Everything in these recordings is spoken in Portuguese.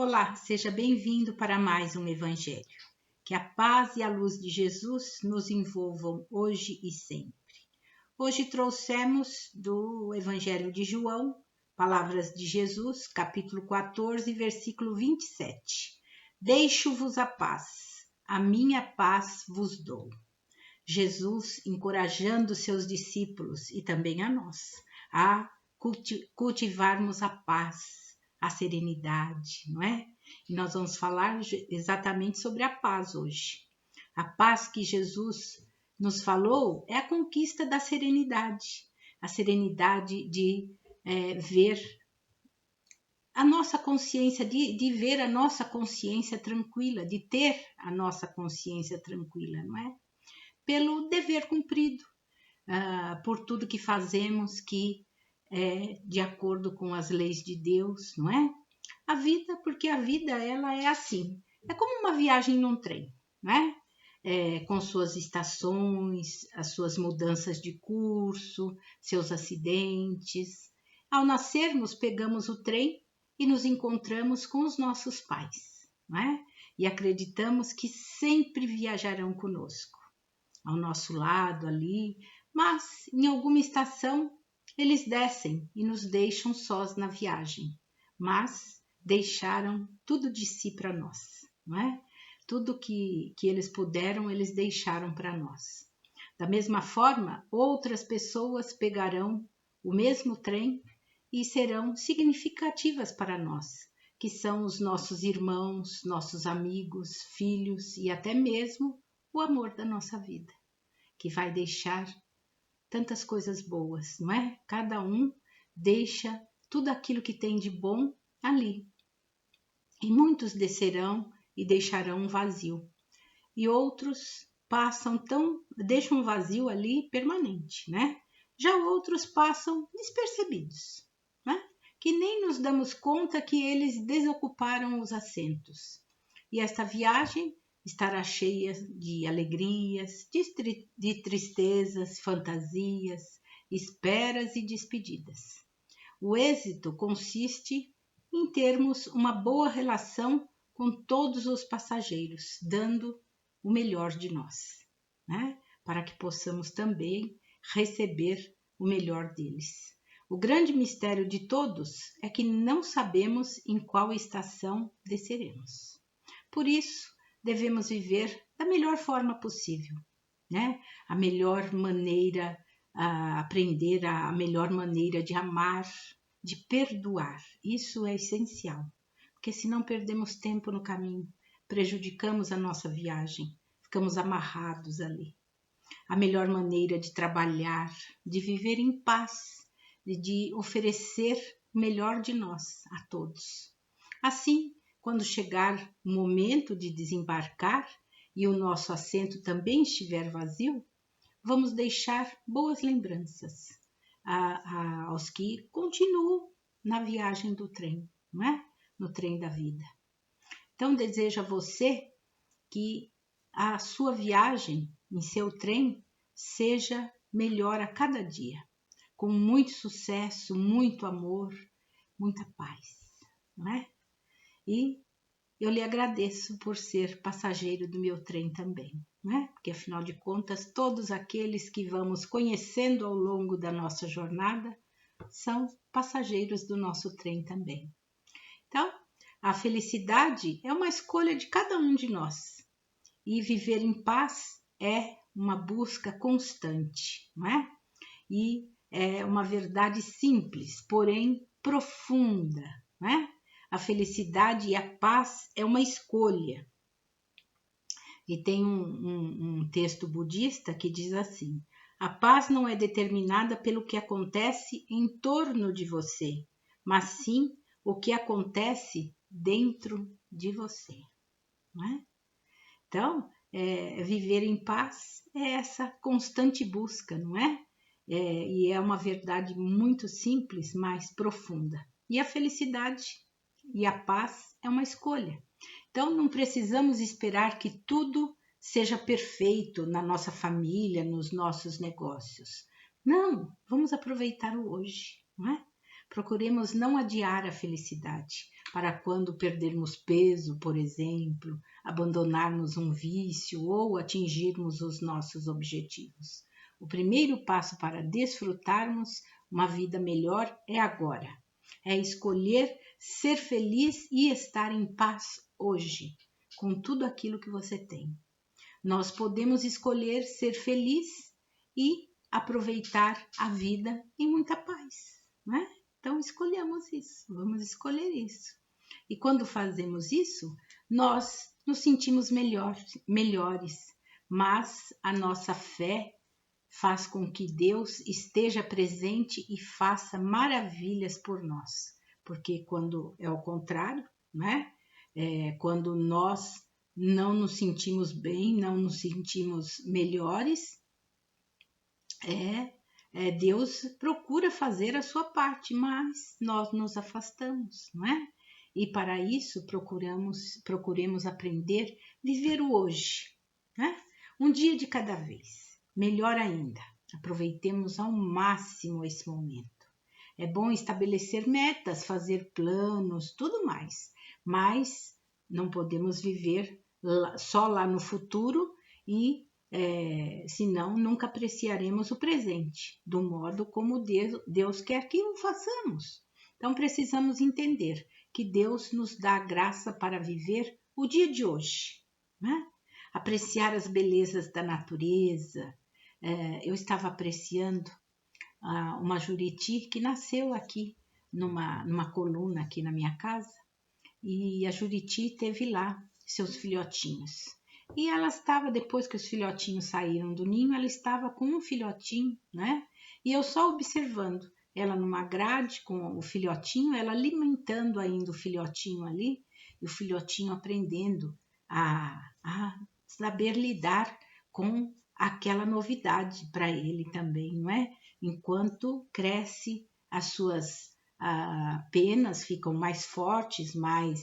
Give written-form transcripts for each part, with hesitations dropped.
Olá, seja bem-vindo para mais um Evangelho. Que a paz e a luz de Jesus nos envolvam hoje e sempre. Hoje trouxemos do Evangelho de João, palavras de Jesus, capítulo 14, versículo 27. Deixo-vos a minha paz vos dou. Jesus encorajando seus discípulos e também a nós a cultivarmos a paz, a serenidade, não é? E nós vamos falar exatamente sobre a paz hoje. A paz que Jesus nos falou é a conquista da serenidade, a serenidade de ver a nossa consciência, de ver a nossa consciência tranquila, de ter a nossa consciência tranquila, não é? Pelo dever cumprido, por tudo que fazemos que é de acordo com as leis de Deus, não é? A vida, porque a vida ela é assim, é como uma viagem num trem, não é? Com suas estações, as suas mudanças de curso, seus acidentes. Ao nascermos, pegamos o trem e nos encontramos com os nossos pais, não é? E acreditamos que sempre viajarão conosco, ao nosso lado ali, mas em alguma estação eles descem e nos deixam sós na viagem, mas deixaram tudo de si para nós, não é? Tudo que eles puderam, eles deixaram para nós. Da mesma forma, outras pessoas pegarão o mesmo trem e serão significativas para nós, que são os nossos irmãos, nossos amigos, filhos e até mesmo o amor da nossa vida, que vai deixar tantas coisas boas, não é? Cada um deixa tudo aquilo que tem de bom ali. E muitos descerão e deixarão um vazio. E outros deixam um vazio ali permanente, né? Já outros passam despercebidos, né? Que nem nos damos conta que eles desocuparam os assentos. E esta viagem estará cheia de alegrias, de tristezas, fantasias, esperas e despedidas. O êxito consiste em termos uma boa relação com todos os passageiros, dando o melhor de nós, né? Para que possamos também receber o melhor deles. O grande mistério de todos é que não sabemos em qual estação desceremos. Por isso, devemos viver da melhor forma possível, né? A melhor maneira, aprender a melhor maneira de amar, de perdoar. Isso é essencial, porque senão perdemos tempo no caminho, prejudicamos a nossa viagem, ficamos amarrados ali. A melhor maneira de trabalhar, de viver em paz, de oferecer o melhor de nós a todos. Assim, quando chegar o momento de desembarcar e o nosso assento também estiver vazio, vamos deixar boas lembranças aos que continuam na viagem do trem, não é? No trem da vida. Então, desejo a você que a sua viagem em seu trem seja melhor a cada dia, com muito sucesso, muito amor, muita paz, não é? E eu lhe agradeço por ser passageiro do meu trem também, né? Porque afinal de contas, todos aqueles que vamos conhecendo ao longo da nossa jornada são passageiros do nosso trem também. Então, a felicidade é uma escolha de cada um de nós. E viver em paz é uma busca constante, não é? E é uma verdade simples, porém profunda, não é? A felicidade e a paz é uma escolha. E tem um texto budista que diz assim: a paz não é determinada pelo que acontece em torno de você, mas sim o que acontece dentro de você, não é? Então, viver em paz é essa constante busca, não é? E é uma verdade muito simples, mas profunda. E a felicidade e a paz é uma escolha. Então, não precisamos esperar que tudo seja perfeito na nossa família, nos nossos negócios. Não, vamos aproveitar o hoje, não é? Procuremos não adiar a felicidade para quando perdermos peso, por exemplo, abandonarmos um vício ou atingirmos os nossos objetivos. O primeiro passo para desfrutarmos uma vida melhor é agora. É escolher ser feliz e estar em paz hoje, com tudo aquilo que você tem. Nós podemos escolher ser feliz e aproveitar a vida em muita paz, né? Então escolhamos isso, vamos escolher isso. E quando fazemos isso, nós nos sentimos melhores, mas a nossa fé faz com que Deus esteja presente e faça maravilhas por nós. Porque quando é o contrário, né? Quando nós não nos sentimos bem, não nos sentimos melhores, Deus procura fazer a sua parte, mas nós nos afastamos, não é? E para isso procuremos aprender a viver o hoje, né? Um dia de cada vez. Melhor ainda, aproveitemos ao máximo esse momento. É bom estabelecer metas, fazer planos, tudo mais, mas não podemos viver só lá no futuro e senão nunca apreciaremos o presente, do modo como Deus quer que o façamos. Então precisamos entender que Deus nos dá a graça para viver o dia de hoje, né? Apreciar as belezas da natureza. Eu estava apreciando uma Juriti que nasceu aqui numa coluna aqui na minha casa, e a Juriti teve lá seus filhotinhos. E ela estava, depois que os filhotinhos saíram do ninho, ela estava com um filhotinho, né? E eu só observando ela numa grade com o filhotinho, ela alimentando ainda o filhotinho ali, e o filhotinho aprendendo a saber lidar com aquela novidade para ele também, não é? Enquanto cresce, as suas penas ficam mais fortes,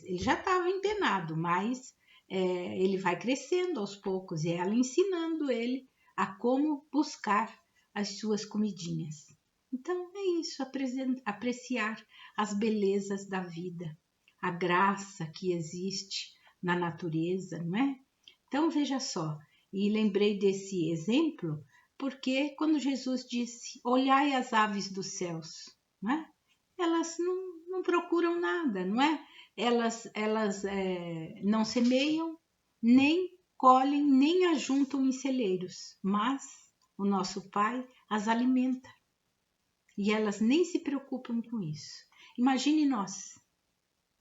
ele já estava empenado, mas ele vai crescendo aos poucos, e ela ensinando ele a como buscar as suas comidinhas. Então é isso, apreciar as belezas da vida, a graça que existe na natureza, não é? Então veja só, e lembrei desse exemplo porque quando Jesus disse: olhai as aves dos céus, não é? Elas não procuram nada, não é? Elas não semeiam, nem colhem, nem ajuntam em celeiros, mas o nosso Pai as alimenta. E elas nem se preocupam com isso. Imagine nós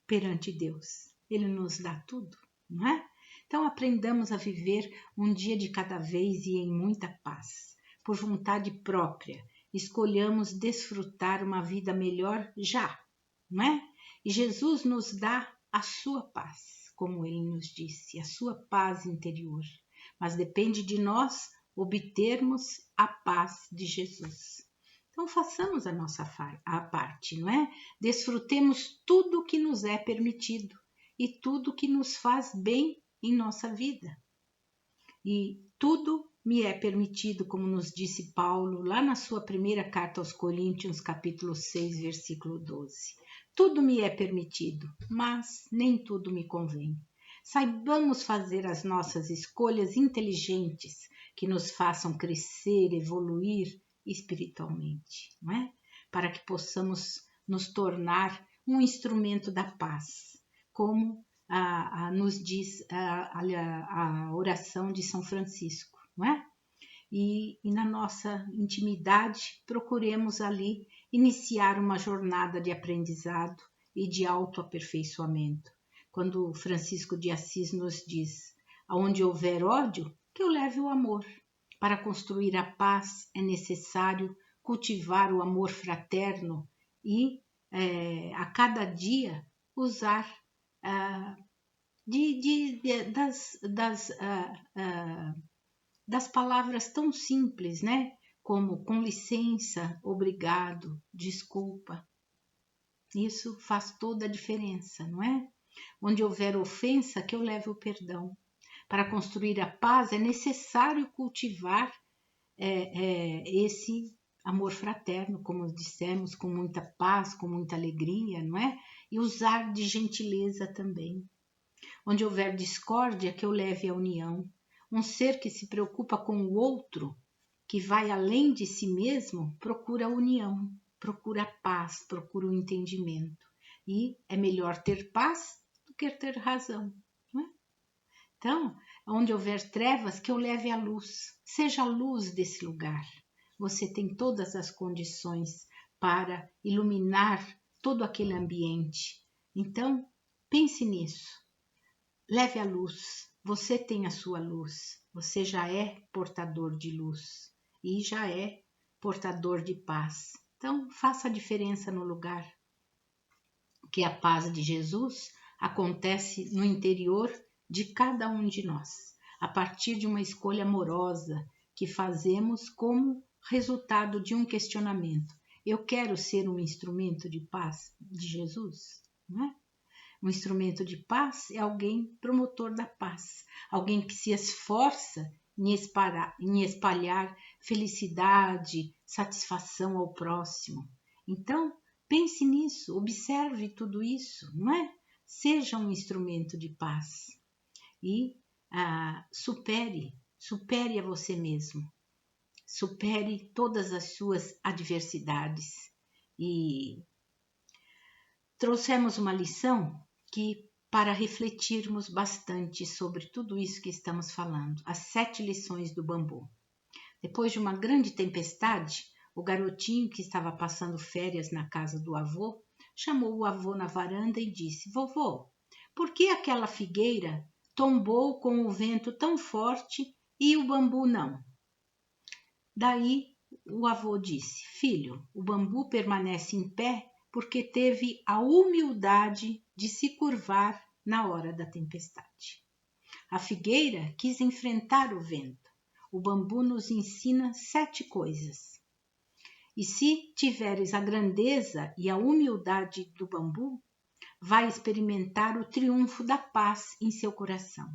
perante Deus. Ele nos dá tudo, não é? Então aprendamos a viver um dia de cada vez e em muita paz. Por vontade própria, escolhamos desfrutar uma vida melhor já, não é? E Jesus nos dá a sua paz, como ele nos disse, a sua paz interior. Mas depende de nós obtermos a paz de Jesus. Então façamos a nossa parte, não é? Desfrutemos tudo que nos é permitido e tudo que nos faz bem em nossa vida. E tudo me é permitido, como nos disse Paulo lá na sua primeira carta aos Coríntios, capítulo 6, versículo 12. Tudo me é permitido, mas nem tudo me convém. Saibamos fazer as nossas escolhas inteligentes que nos façam crescer, evoluir espiritualmente, não é? Para que possamos nos tornar um instrumento da paz, como nos diz a oração de São Francisco, não é? E na nossa intimidade procuremos ali iniciar uma jornada de aprendizado e de autoaperfeiçoamento. Quando Francisco de Assis nos diz: aonde houver ódio, que eu leve o amor. Para construir a paz é necessário cultivar o amor fraterno e a cada dia usar das palavras tão simples, né? Como com licença, obrigado, desculpa. Isso faz toda a diferença, não é? Onde houver ofensa, que eu leve o perdão. Para construir a paz é necessário cultivar esse amor fraterno, como dissemos, com muita paz, com muita alegria, não é? E usar de gentileza também. Onde houver discórdia, que eu leve a união. Um ser que se preocupa com o outro, que vai além de si mesmo, procura a união, procura a paz, procura o entendimento. E é melhor ter paz do que ter razão, não é? Então, onde houver trevas, que eu leve a luz. Seja a luz desse lugar. Você tem todas as condições para iluminar todo aquele ambiente. Então, pense nisso. Leve a luz. Você tem a sua luz. Você já é portador de luz e já é portador de paz. Então, faça a diferença no lugar. Que a paz de Jesus acontece no interior de cada um de nós, a partir de uma escolha amorosa que fazemos como resultado de um questionamento. Eu quero ser um instrumento de paz de Jesus, não é? Um instrumento de paz é alguém promotor da paz, alguém que se esforça em espalhar felicidade, satisfação ao próximo. Então, pense nisso, observe tudo isso, não é? Seja um instrumento de paz e supere a você mesmo, supere todas as suas adversidades. E trouxemos uma lição que para refletirmos bastante sobre tudo isso que estamos falando, as 7 lições do bambu. Depois de uma grande tempestade, o garotinho que estava passando férias na casa do avô, chamou o avô na varanda e disse: "Vovô, por que aquela figueira tombou com o vento tão forte e o bambu não?" Daí o avô disse: "Filho, o bambu permanece em pé porque teve a humildade de se curvar na hora da tempestade. A figueira quis enfrentar o vento. O bambu nos ensina 7 coisas. E se tiveres a grandeza e a humildade do bambu, vai experimentar o triunfo da paz em seu coração.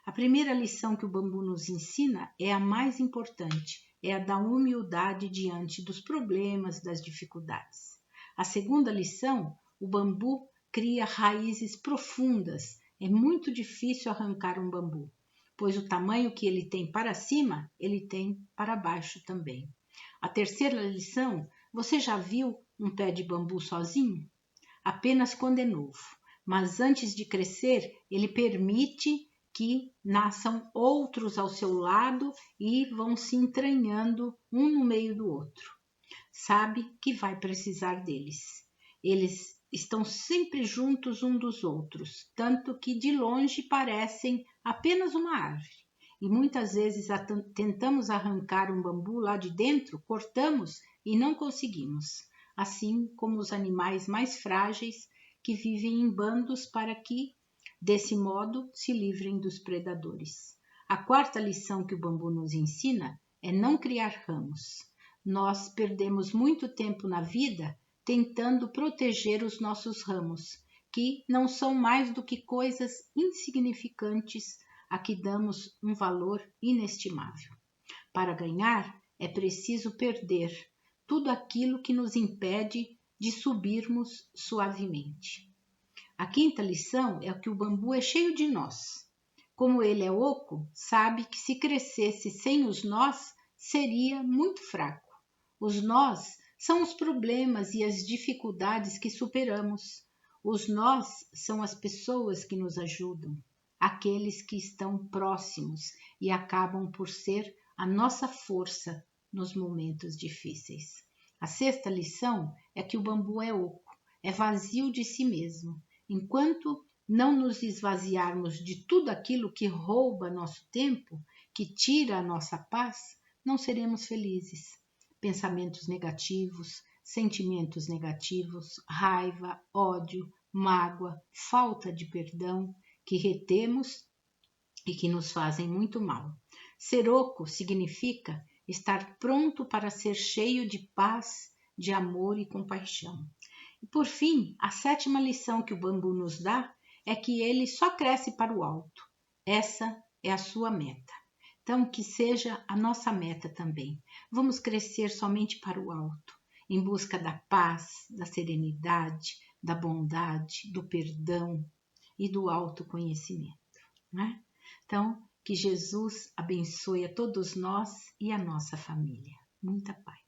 A primeira lição que o bambu nos ensina é a mais importante, é a da humildade diante dos problemas, das dificuldades. A segunda lição, o bambu cria raízes profundas. É muito difícil arrancar um bambu, pois o tamanho que ele tem para cima, ele tem para baixo também. A terceira lição, você já viu um pé de bambu sozinho? Apenas quando é novo, mas antes de crescer, ele permite que nasçam outros ao seu lado e vão se entranhando um no meio do outro. Sabe que vai precisar deles. Eles estão sempre juntos um dos outros, tanto que de longe parecem apenas uma árvore. E muitas vezes tentamos arrancar um bambu lá de dentro, cortamos e não conseguimos. Assim como os animais mais frágeis que vivem em bandos para que, desse modo, se livrem dos predadores. A quarta lição que o bambu nos ensina é não criar ramos. Nós perdemos muito tempo na vida tentando proteger os nossos ramos, que não são mais do que coisas insignificantes a que damos um valor inestimável. Para ganhar, é preciso perder tudo aquilo que nos impede de subirmos suavemente. A quinta lição é que o bambu é cheio de nós. Como ele é oco, sabe que se crescesse sem os nós, seria muito fraco. Os nós são os problemas e as dificuldades que superamos. Os nós são as pessoas que nos ajudam, aqueles que estão próximos e acabam por ser a nossa força nos momentos difíceis. A sexta lição é que o bambu é oco, é vazio de si mesmo. Enquanto não nos esvaziarmos de tudo aquilo que rouba nosso tempo, que tira a nossa paz, não seremos felizes. Pensamentos negativos, sentimentos negativos, raiva, ódio, mágoa, falta de perdão, que retemos e que nos fazem muito mal. Ser oco significa estar pronto para ser cheio de paz, de amor e compaixão. E por fim, a sétima lição que o bambu nos dá é que ele só cresce para o alto. Essa é a sua meta. Então, que seja a nossa meta também. Vamos crescer somente para o alto, em busca da paz, da serenidade, da bondade, do perdão e do autoconhecimento, né? Então, que Jesus abençoe a todos nós e a nossa família. Muita paz.